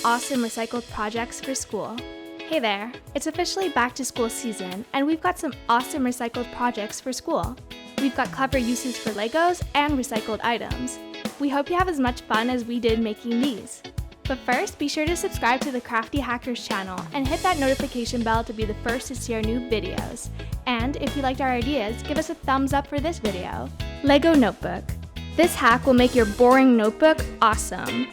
awesome recycled projects for school? Hey there, it's officially back to school season and we've got some awesome recycled projects for school. We've got clever uses for Legos and recycled items. We hope you have as much fun as we did making these. But first, be sure to subscribe to the Crafty Hackers channel and hit that notification bell to be the first to see our new videos. And if you liked our ideas, give us a thumbs up for this video. Lego Notebook. This hack will make your boring notebook awesome.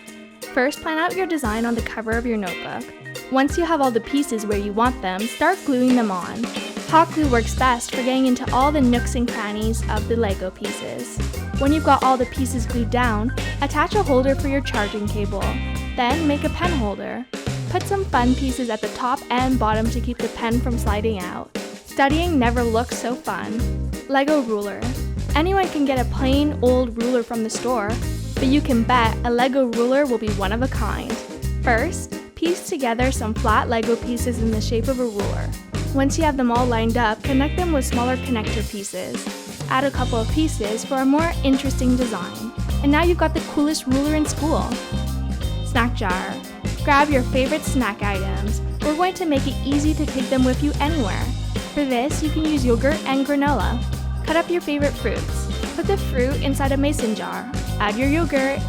First, plan out your design on the cover of your notebook. Once you have all the pieces where you want them, start gluing them on. Hot glue works best for getting into all the nooks and crannies of the Lego pieces. When you've got all the pieces glued down, attach a holder for your charging cable. Then make a pen holder. Put some fun pieces at the top and bottom to keep the pen from sliding out. Studying never looks so fun. Lego ruler. Anyone can get a plain old ruler from the store, but you can bet a Lego ruler will be one of a kind. First, piece together some flat Lego pieces in the shape of a ruler. Once you have them all lined up, connect them with smaller connector pieces. Add a couple of pieces for a more interesting design. And now you've got the coolest ruler in school. Snack jar. Grab your favorite snack items. We're going to make it easy to take them with you anywhere. For this, you can use yogurt and granola. Cut up your favorite fruits. Put the fruit inside a mason jar. Add your yogurt.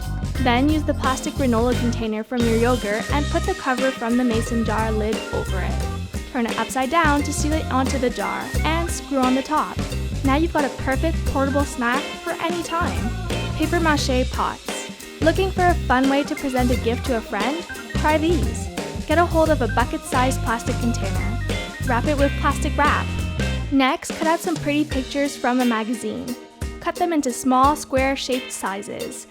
Then use the plastic granola container from your yogurt and put the cover from the mason jar lid over it. Turn it upside down to seal it onto the jar and screw on the top. Now you've got a perfect portable snack for any time. Paper mache pots. Looking for a fun way to present a gift to a friend? Try these. Get a hold of a bucket-sized plastic container. Wrap it with plastic wrap. Next, cut out some pretty pictures from a magazine. Cut them into small, square-shaped sizes.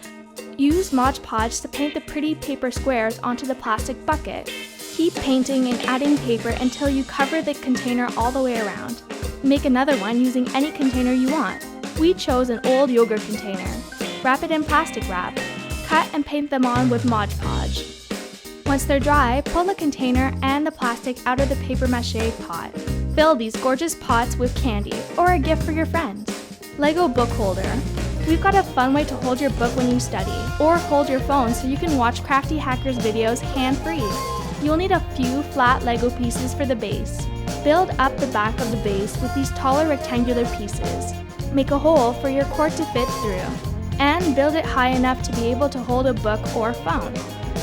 Use Mod Podge to paint the pretty paper squares onto the plastic bucket. Keep painting and adding paper until you cover the container all the way around. Make another one using any container you want. We chose an old yogurt container. Wrap it in plastic wrap. Cut and paint them on with Mod Podge. Once they're dry, pull the container and the plastic out of the paper mache pot. Fill these gorgeous pots with candy or a gift for your friend. Lego book holder. We've got a fun way to hold your book when you study, or hold your phone so you can watch Crafty Hackers videos hand-free. You'll need a few flat Lego pieces for the base. Build up the back of the base with these taller rectangular pieces. Make a hole for your cord to fit through. And build it high enough to be able to hold a book or phone.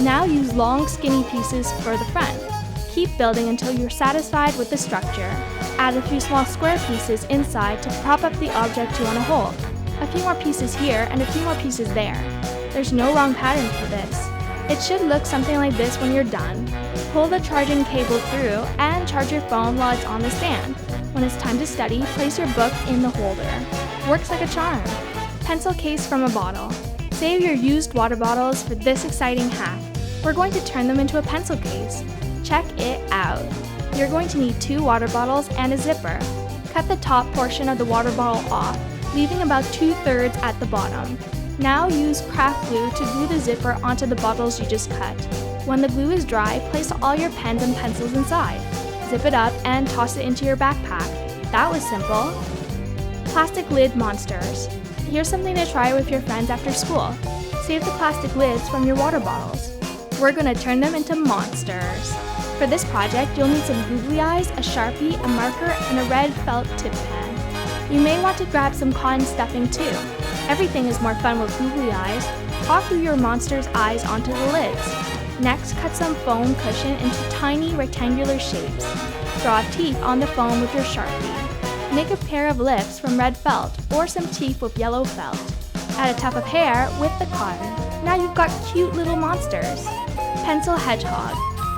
Now use long, skinny pieces for the front. Keep building until you're satisfied with the structure. Add a few small square pieces inside to prop up the object you want to hold. A few more pieces here and a few more pieces there. There's no wrong pattern for this. It should look something like this when you're done. Pull the charging cable through and charge your phone while it's on the stand. When it's time to study, place your book in the holder. Works like a charm. Pencil case from a bottle. Save your used water bottles for this exciting hack. We're going to turn them into a pencil case. Check it out. You're going to need 2 water bottles and a zipper. Cut the top portion of the water bottle off, leaving about 2/3 at the bottom. Now use craft glue to glue the zipper onto the bottles you just cut. When the glue is dry, place all your pens and pencils inside. Zip it up and toss it into your backpack. That was simple. Plastic lid monsters. Here's something to try with your friends after school. Save the plastic lids from your water bottles. We're going to turn them into monsters. For this project, you'll need some googly eyes, a Sharpie, a marker, and a red felt tip pen. You may want to grab some cotton stuffing too. Everything is more fun with googly eyes. Hot glue your monster's eyes onto the lids. Next, cut some foam cushion into tiny rectangular shapes. Draw teeth on the foam with your Sharpie. Make a pair of lips from red felt or some teeth with yellow felt. Add a tuft of hair with the cotton. Now you've got cute little monsters. Pencil hedgehog.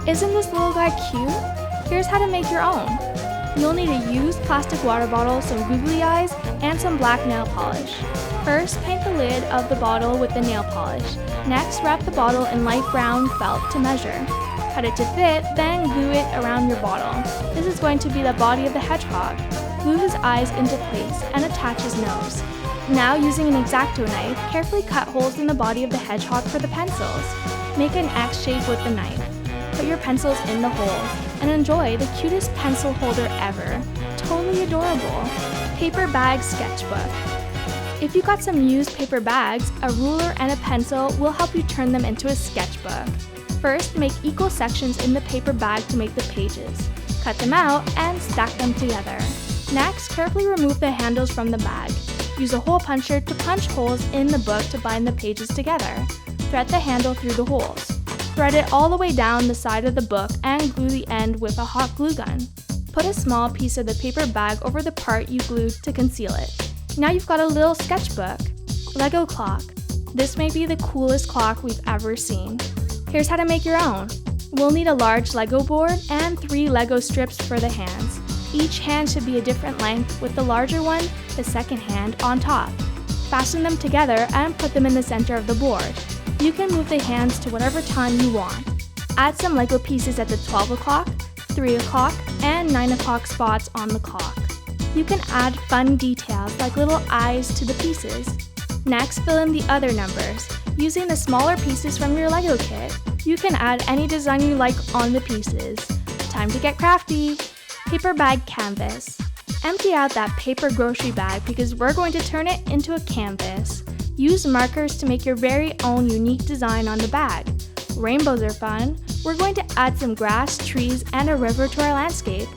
Isn't this little guy cute? Here's how to make your own. You'll need a used plastic water bottle, some googly eyes, and some black nail polish. First, paint the lid of the bottle with the nail polish. Next, wrap the bottle in light brown felt to measure. Cut it to fit, then glue it around your bottle. This is going to be the body of the hedgehog. Glue his eyes into place and attach his nose. Now, using an X-Acto knife, carefully cut holes in the body of the hedgehog for the pencils. Make an X shape with the knife. Put your pencils in the holes and enjoy the cutest pencil holder ever. Totally adorable. Paper bag sketchbook. If you got some used paper bags, a ruler and a pencil will help you turn them into a sketchbook. First, make equal sections in the paper bag to make the pages. Cut them out and stack them together. Next, carefully remove the handles from the bag. Use a hole puncher to punch holes in the book to bind the pages together. Thread the handle through the holes. Thread it all the way down the side of the book and glue the end with a hot glue gun. Put a small piece of the paper bag over the part you glued to conceal it. Now you've got a little sketchbook. Lego clock. This may be the coolest clock we've ever seen. Here's how to make your own. We'll need a large Lego board and 3 Lego strips for the hands. Each hand should be a different length, with the larger one, the second hand, on top. Fasten them together and put them in the center of the board. You can move the hands to whatever time you want. Add some Lego pieces at the 12 o'clock, 3 o'clock, and 9 o'clock spots on the clock. You can add fun details like little eyes to the pieces. Next, fill in the other numbers. Using the smaller pieces from your Lego kit, you can add any design you like on the pieces. Time to get crafty! Paper bag canvas. Empty out that paper grocery bag because we're going to turn it into a canvas. Use markers to make your very own unique design on the bag. Rainbows are fun. We're going to add some grass, trees, and a river to our landscape.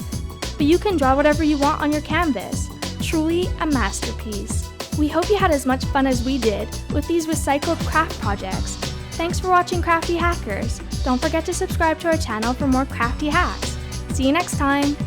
But you can draw whatever you want on your canvas. Truly a masterpiece. We hope you had as much fun as we did with these recycled craft projects. Thanks for watching Crafty Hackers. Don't forget to subscribe to our channel for more crafty hacks. See you next time!